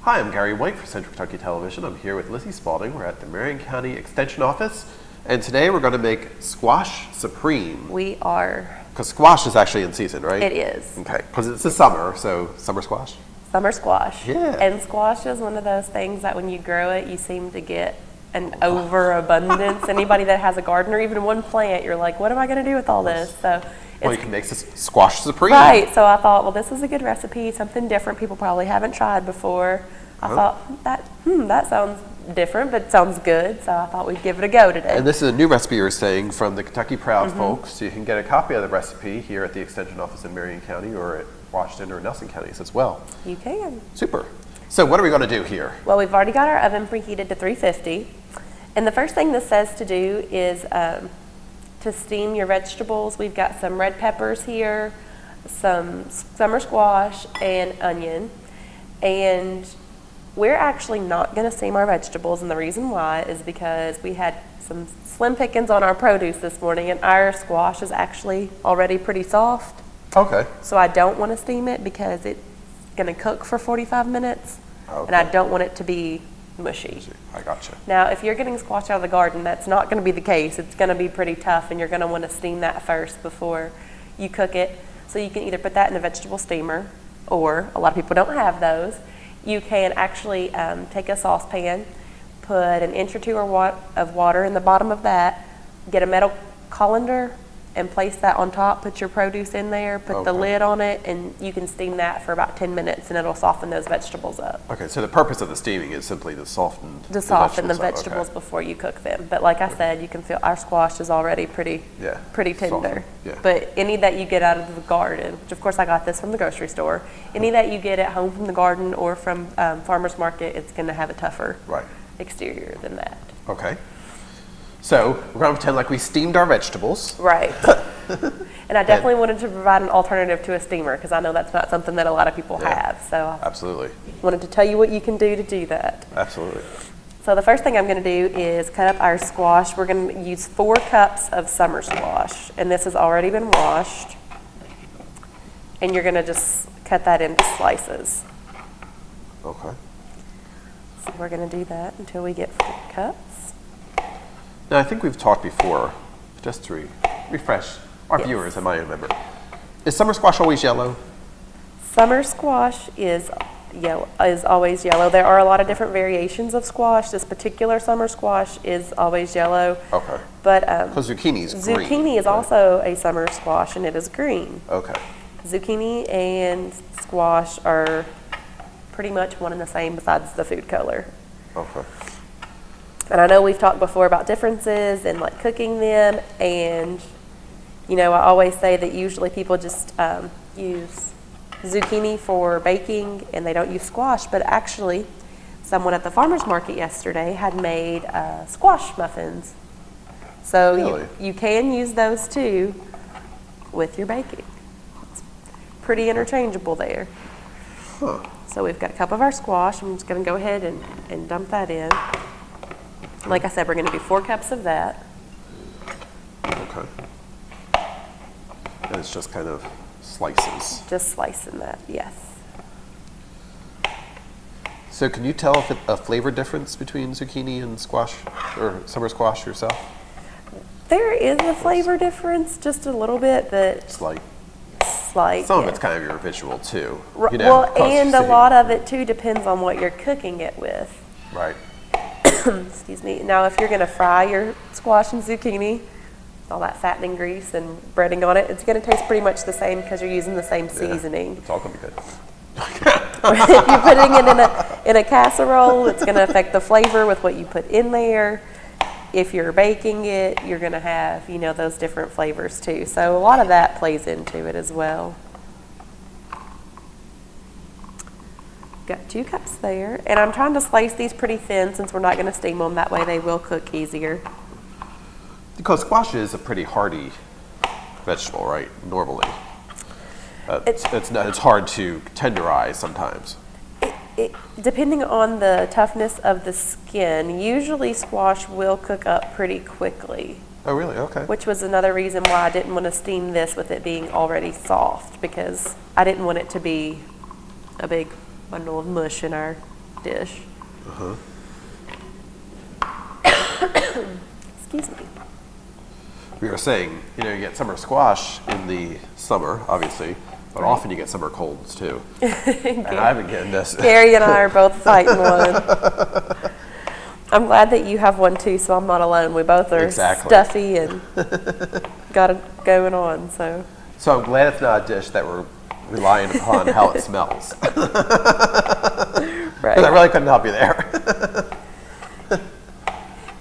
Hi, I'm Gary White for Central Kentucky Television. I'm here with Lizzie Spalding. We're at the Marion County Extension Office, and today we're going to make squash supreme. We are. Because squash is actually in season, right? It is. Okay, because it's the summer, so summer squash? Summer squash. Yeah. And squash is one of those things that when you grow it, you seem to get an overabundance. Anybody that has a garden or even one plant, you're like, what am I going to do with all this? So Well, you can make this squash supreme. Right, so I thought, well, this is a good recipe, something different people probably haven't tried before. I thought, that sounds different, but sounds good, so I thought we'd give it a go today. And this is a new recipe you're saying from the Kentucky Proud folks. So you can get a copy of the recipe here at the Extension Office in Marion County or at Washington or Nelson counties as well. You can. Super. So what are we going to do here? Well, we've already got our oven preheated to 350, and the first thing this says to do is to steam your vegetables. We've got some red peppers here, some summer squash, and onion. And we're actually not going to steam our vegetables, and the reason why is because we had some slim pickings on our produce this morning, and our squash is actually already pretty soft. Okay. So I don't want to steam it because it's going to cook for 45 minutes, and I don't want it to be mushy. I gotcha. Now, if you're getting squash out of the garden, that's not going to be the case. It's going to be pretty tough, and you're going to want to steam that first before you cook it. So you can either put that in a vegetable steamer, or a lot of people don't have those. You can actually take a saucepan, put an inch or two of water in the bottom of that, get a metal colander, and place that on top, put your produce in there, put the lid on it, and you can steam that for about 10 minutes, and it'll soften those vegetables up. Okay, so the purpose of the steaming is simply to soften the vegetables before you cook them. But like I said, you can feel our squash is already pretty tender. Yeah. But any that you get out of the garden, which of course I got this from the grocery store, any that you get at home from the garden or from farmer's market, it's going to have a tougher exterior than that. Okay. So we're going to pretend like we steamed our vegetables. Right. And I definitely wanted to provide an alternative to a steamer because I know that's not something that a lot of people have. So absolutely. Wanted to tell you what you can do that. Absolutely. So the first thing I'm going to do is cut up our squash. We're going to use 4 cups of summer squash, and this has already been washed. And you're going to just cut that into slices. Okay. So we're going to do that until we get 4 cups. Now, I think we've talked before, just to refresh our viewers and my own member. Is summer squash always yellow? Summer squash is always yellow. There are a lot of different variations of squash. This particular summer squash is always yellow. Okay. But because zucchini is green. Zucchini is also a summer squash, and it is green. Okay. Zucchini and squash are pretty much one and the same besides the food color. Okay. And I know we've talked before about differences and like cooking them, and I always say that usually people just use zucchini for baking and they don't use squash, but actually someone at the farmer's market yesterday had made squash muffins. So really? you can use those too with your baking. It's pretty interchangeable there. Huh. So we've got a cup of our squash. I'm just going to go ahead and dump that in. Like I said, we're going to do 4 cups of that. Okay. And it's just kind of slices. Just slicing that, yes. So can you tell if a flavor difference between zucchini and squash, or summer squash yourself? There is a flavor difference, just a little bit, but Slight. Some of it's kind of your visual too. Well, and a lot of it too depends on what you're cooking it with. Right. Excuse me. Now, if you're going to fry your squash and zucchini, all that fattening grease and breading on it, it's going to taste pretty much the same because you're using the same seasoning. It's all going to be good. If you're putting it in a casserole, it's going to affect the flavor with what you put in there. If you're baking it, you're going to have, those different flavors too. So a lot of that plays into it as well. Got 2 cups there, and I'm trying to slice these pretty thin since we're not going to steam them. That way they will cook easier. Because squash is a pretty hardy vegetable, right? Normally, it's hard to tenderize sometimes. Depending on the toughness of the skin, usually squash will cook up pretty quickly. Oh, really? Okay. Which was another reason why I didn't want to steam this with it being already soft, because I didn't want it to be a big bundle of mush in our dish. Excuse me. We were saying, you know, you get summer squash in the summer, obviously, but often you get summer colds too. And I've been getting this. Gary and I are both fighting one. I'm glad that you have one too, so I'm not alone. We both are stuffy and got it going on. So I'm glad it's not a dish that we're relying upon how it smells. Right. Because I really couldn't help you there.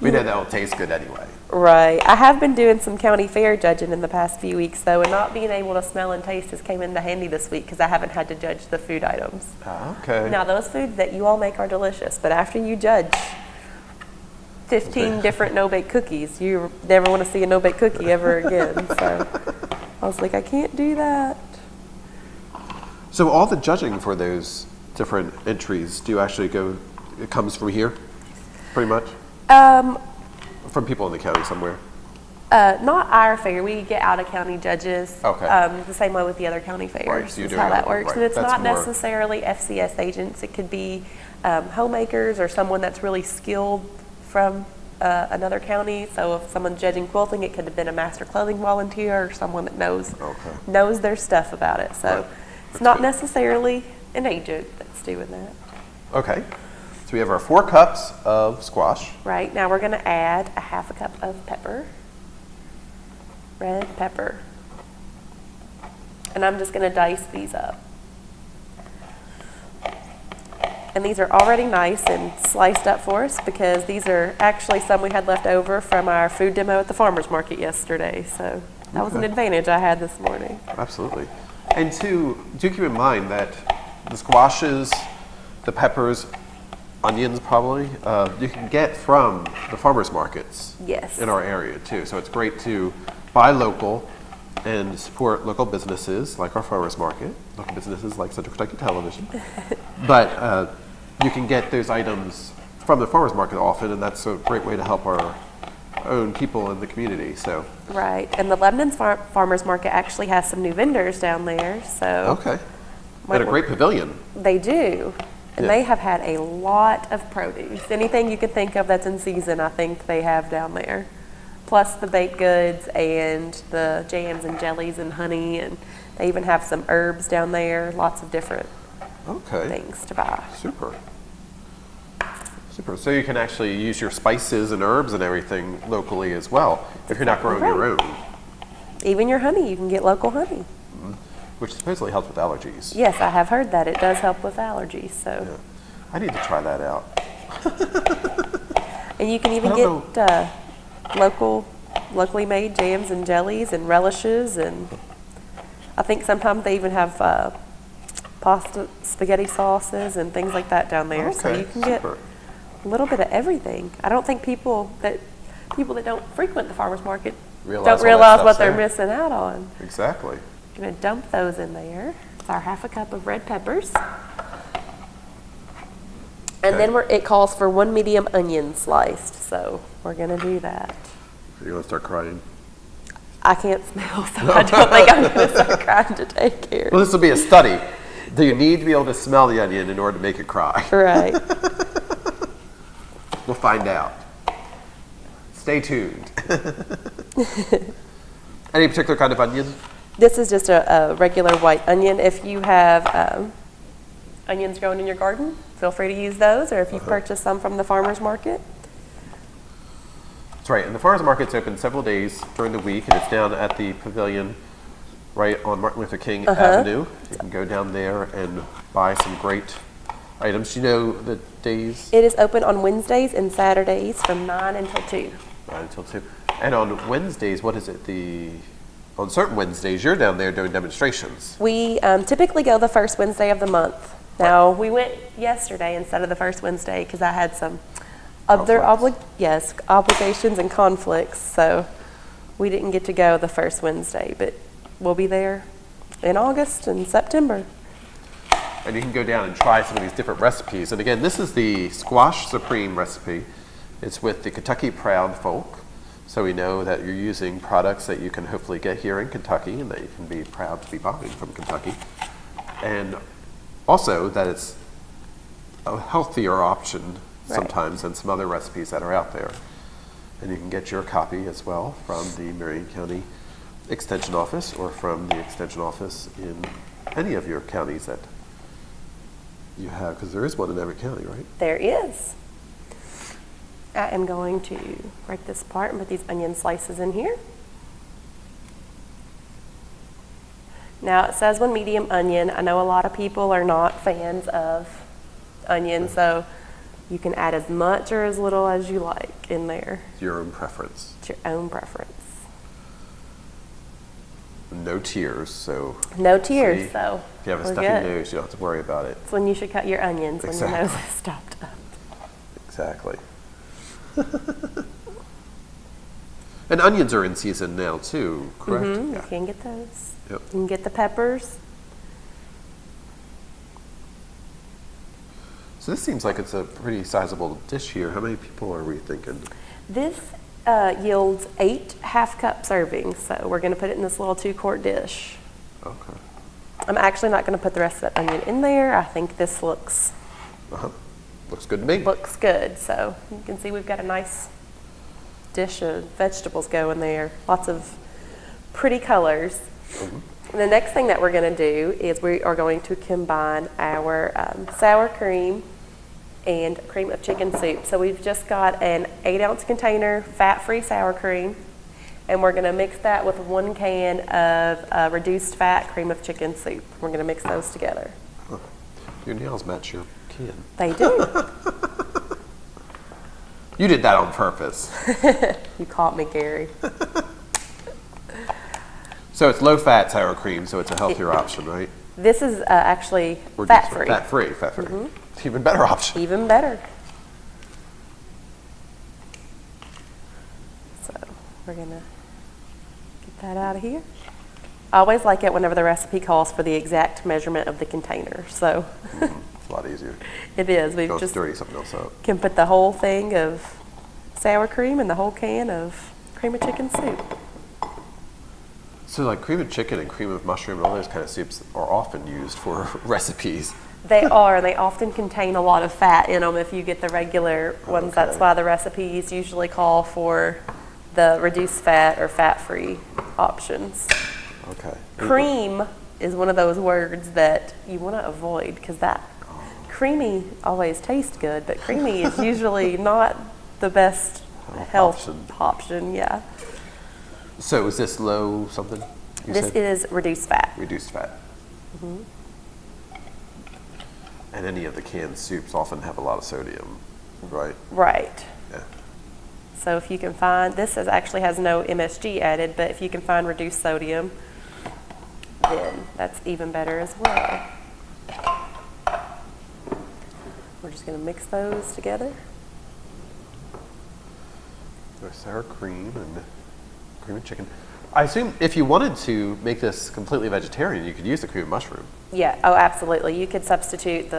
We know that won't taste good anyway. Right. I have been doing some county fair judging in the past few weeks, though, and not being able to smell and taste has came into handy this week because I haven't had to judge the food items. Okay. Now, those foods that you all make are delicious, but after you judge 15 different no-bake cookies, you never want to see a no-bake cookie ever again. So I was like, I can't do that. So all the judging for those different entries, do you actually go, it comes from here, pretty much? From people in the county somewhere? Not our fair. We get out-of-county judges. Okay. The same way with the other county fairs. Right, so is how that works. right. And it's That's not more necessarily FCS agents. It could be homemakers or someone that's really skilled from another county. So if someone's judging quilting, it could have been a master clothing volunteer or someone that knows their stuff about it. So it's not necessarily an agent that's doing that. Okay. So we have our 4 cups of squash. Right. Now we're going to add a half a cup of pepper. Red pepper. And I'm just going to dice these up. And these are already nice and sliced up for us because these are actually some we had left over from our food demo at the farmer's market yesterday. So that was an advantage I had this morning. Absolutely. And do keep in mind that the squashes, the peppers, onions probably, you can get from the farmers markets in our area too. So it's great to buy local and support local businesses like our farmers market, local businesses like Central Kentucky Television. But you can get those items from the farmers market often, and that's a great way to help our own people in the community. So right, and the Lebanon's farmers market actually has some new vendors down there. So and a great pavilion. They do. And they have had a lot of produce. Anything you could think of that's in season, I think they have down there. Plus the baked goods and the jams and jellies and honey. And they even have some herbs down there. Lots of different things to buy. Super. Super. So you can actually use your spices and herbs and everything locally as well if you're not growing your own. Even your honey. You can get local honey. Which supposedly helps with allergies. Yes, I have heard that. It does help with allergies. So I need to try that out. And you can even get locally made jams and jellies and relishes. And I think sometimes they even have pasta, spaghetti sauces and things like that down there. So you can get a little bit of everything. I don't think people that don't frequent the farmers market don't realize what they're missing out on. Exactly. Going to dump those in there. It's our half a cup of red peppers. And then it calls for 1 medium onion sliced, so we're going to do that. You're going to start crying? I can't smell, so I don't think I'm going to start crying to take care. Well, this will be a study. Do you need to be able to smell the onion in order to make it cry? Right. We'll find out. Stay tuned. Any particular kind of onion? This is just a regular white onion. If you have onions growing in your garden, feel free to use those, or if you've purchased some from the farmer's market. That's right, and the farmer's market's open several days during the week, and it's down at the pavilion right on Martin Luther King Avenue. You can go down there and buy some great items. Do you know the days? It is open on Wednesdays and Saturdays from 9 until 2. 9 until 2. And on Wednesdays, what is it? On certain Wednesdays, you're down there doing demonstrations. We typically go the first Wednesday of the month. Now, we went yesterday instead of the first Wednesday because I had some other obligations and conflicts, so we didn't get to go the first Wednesday, but we'll be there in August and September. And you can go down and try some of these different recipes. And again, this is the Squash Supreme recipe. It's with the Kentucky Proud folk. So we know that you're using products that you can hopefully get here in Kentucky and that you can be proud to be buying from Kentucky. And also that it's a healthier option Right. sometimes than some other recipes that are out there. And you can get your copy as well from the Marion County Extension Office or from the Extension Office in any of your counties that you have, because there is one in every county, right? There is. I am going to break this apart and put these onion slices in here. Now it says one medium onion. I know a lot of people are not fans of onion, so you can add as much or as little as you like in there. It's your own preference. It's your own preference. No tears, so. No tears, see, so if you have a we're stuffy good. nose, you don't have to worry about it. It's when you should cut your onions, when your nose Exactly. is stopped up. Exactly. And onions are in season now too, correct? You Yeah. can get those. Yep. You can get the peppers. So this seems like it's a pretty sizable dish here. How many people are we thinking? This yields 8 half-cup servings, so we're going to put it in this little 2-quart dish. Okay. I'm actually not going to put the rest of that onion in there. I think this looks Looks good to me. good. So you can see we've got a nice dish of vegetables going there. Lots of pretty colors. The next thing that we're going to do is we are going to combine our sour cream and cream of chicken soup. So we've just got an 8-ounce container fat-free sour cream, and we're going to mix that with 1 can of reduced fat cream of chicken soup. We're going to mix those together. Your nails match your can. They do. You did that on purpose. You caught me, Gary. So it's low-fat sour cream, so it's a healthier option, right? This is actually Or fat-free. Fat-free, fat-free. Even better option. Even better. So we're going to get that out of here. I always like it whenever the recipe calls for the exact measurement of the container. So It's a lot easier. it is. We Don't just dirty something else up. can put the whole thing of sour cream and the whole can of cream of chicken soup. So like cream of chicken and cream of mushroom and all those kind of soups are often used for recipes. They are, and they often contain a lot of fat in them if you get the regular ones. That's Okay. why the recipes usually call for the reduced fat or fat-free options. Okay. Cream is one of those words that you want to avoid because that creamy always tastes good, but creamy is usually not the best health option. Yeah. So is this low something? You This said? is reduced fat. Reduced fat. And any of the canned soups often have a lot of sodium, right? Right. Yeah. So if you can find, actually has no MSG added, but if you can find reduced sodium, then that's even better as well. We're just going to mix those together. There's sour cream and cream of chicken. I assume if you wanted to make this completely vegetarian, you could use the cream of mushroom. Yeah, oh, absolutely. You could substitute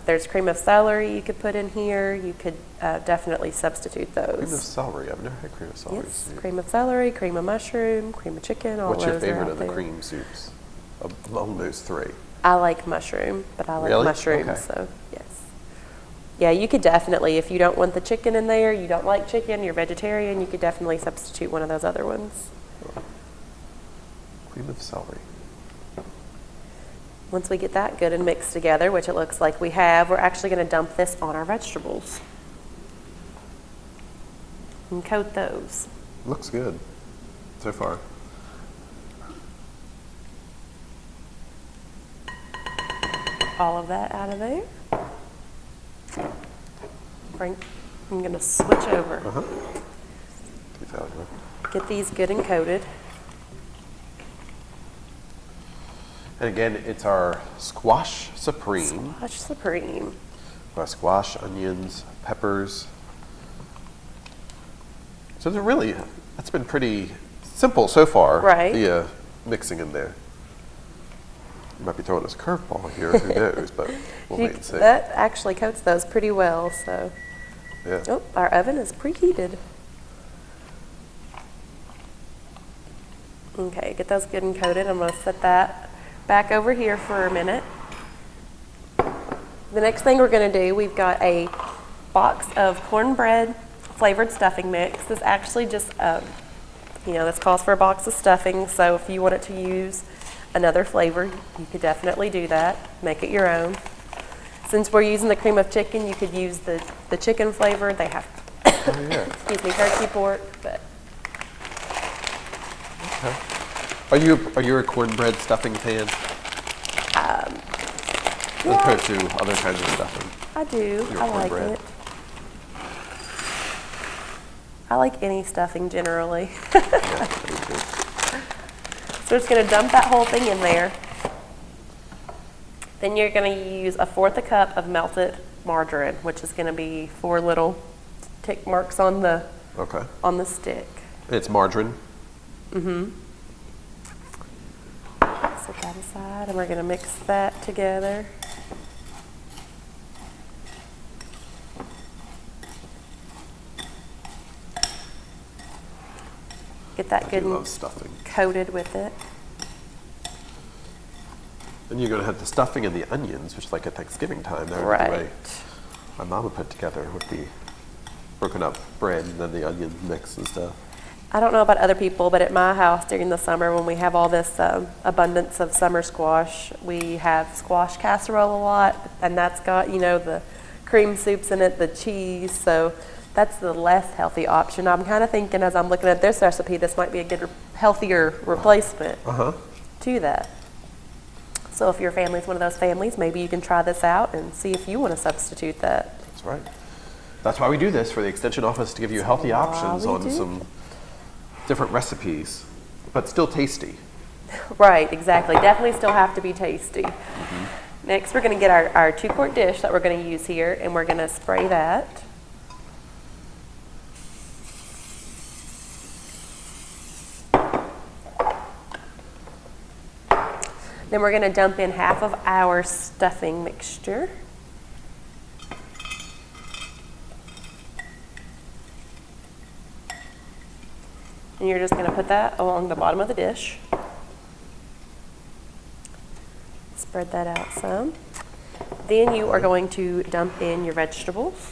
there's cream of celery you could put in here. You could definitely substitute those. Cream of celery. I've never had cream of celery. Yes, soup. cream of celery, cream of mushroom, cream of chicken, all What's your those are favorite out of the there. cream soups among those three? I like mushroom, but I like Really? mushrooms, Okay. so yes. Yeah, you could definitely, if you don't want the chicken in there, you don't like chicken, you're vegetarian, you could definitely substitute one of those other ones. Cream of celery. Once we get that good and mixed together, which it looks like we have, we're actually going to dump this on our vegetables and coat those. Looks good so far. All of that out of there. I'm going to switch over. Get that out of here. Get these good and coated. And again, it's our squash supreme. Squash Supreme. Our squash, onions, peppers. So they're really, that's been pretty simple so far. Right. The mixing in there. You might be throwing us a curveball here, who knows, but we'll wait and see. That actually coats those pretty well, so. Yeah. Oh, our oven is preheated. Okay, get those good and coated. I'm going to set that back over here for a minute. The next thing we're going to do, we've got a box of cornbread flavored stuffing mix. This actually just, this calls for a box of stuffing, so if you wanted to use another flavor, you could definitely do that. Make it your own. Since we're using the cream of chicken, you could use the chicken flavor. They have, excuse me, turkey pork, but. Okay. Are you a cornbread stuffing fan? As opposed to other kinds of stuffing. I do. I like it. I like any stuffing generally. Yeah, so we're just going to dump that whole thing in there. Then you're going to use 1/4 cup of melted margarine, which is going to be 4 little tick marks on the stick. It's margarine. Mm-hmm. Set that aside, and we're going to mix that together. Get that good and coated with it. And you're going to have the stuffing and the onions, which is like at Thanksgiving time. Right. My mama put together with the broken up bread and then the onion mix and stuff. I don't know about other people, but at my house during the summer when we have all this abundance of summer squash, we have squash casserole a lot, and that's got, the cream soups in it, the cheese, so that's the less healthy option. I'm kind of thinking as I'm looking at this recipe, this might be a good, healthier replacement to that. So if your family's one of those families, maybe you can try this out and see if you want to substitute that. That's right. That's why we do this for the Extension Office, to give you healthy options on some different recipes, but still tasty. Right, exactly. Definitely still have to be tasty. Mm-hmm. Next, we're going to get our 2-quart dish that we're going to use here, and we're going to spray that. Then we're going to dump in half of our stuffing mixture. And you're just going to put that along the bottom of the dish. Spread that out some. Then you are going to dump in your vegetables.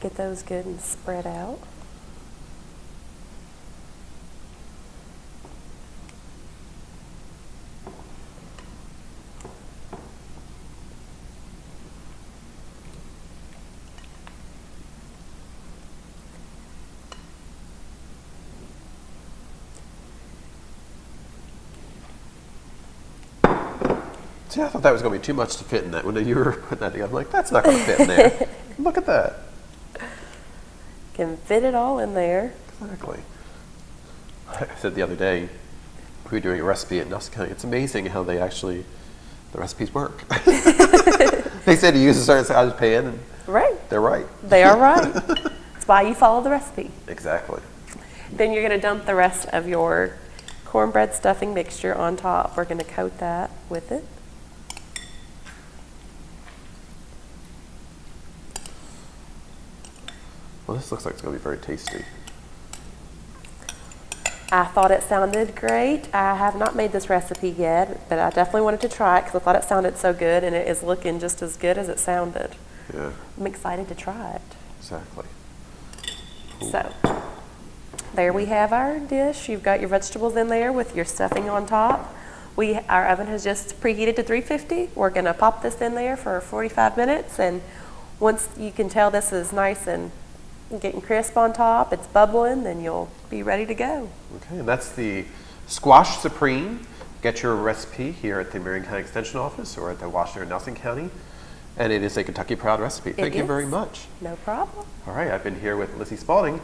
Get those good and spread out. See, I thought that was going to be too much to fit in that. When you were putting that together, I'm like, that's not going to fit in there. Look at that. Can fit it all in there. Exactly. I said the other day, we were doing a recipe at Nelson County. It's amazing how the recipes work. They said to use a certain size pan, and they're right. They are right. That's why you follow the recipe. Exactly. Then you're going to dump the rest of your cornbread stuffing mixture on top. We're going to coat that with it. Well, this looks like it's going to be very tasty. I thought it sounded great. I have not made this recipe yet, but I definitely wanted to try it because I thought it sounded so good, and it is looking just as good as it sounded. Yeah. I'm excited to try it. Exactly. Cool. So, there we have our dish. You've got your vegetables in there with your stuffing on top. Our oven has just preheated to 350. We're going to pop this in there for 45 minutes, and once you can tell this is nice and getting crisp on top, it's bubbling, then you'll be ready to go. Okay, and that's the Squash Supreme. Get your recipe here at the Marion County Extension Office or at the Washington or Nelson County. And it is a Kentucky Proud recipe. Thank you very much. No problem. All right, I've been here with Lizzie Spalding,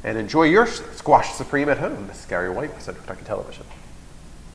and enjoy your Squash Supreme at home. This is Gary White, Central Kentucky Television.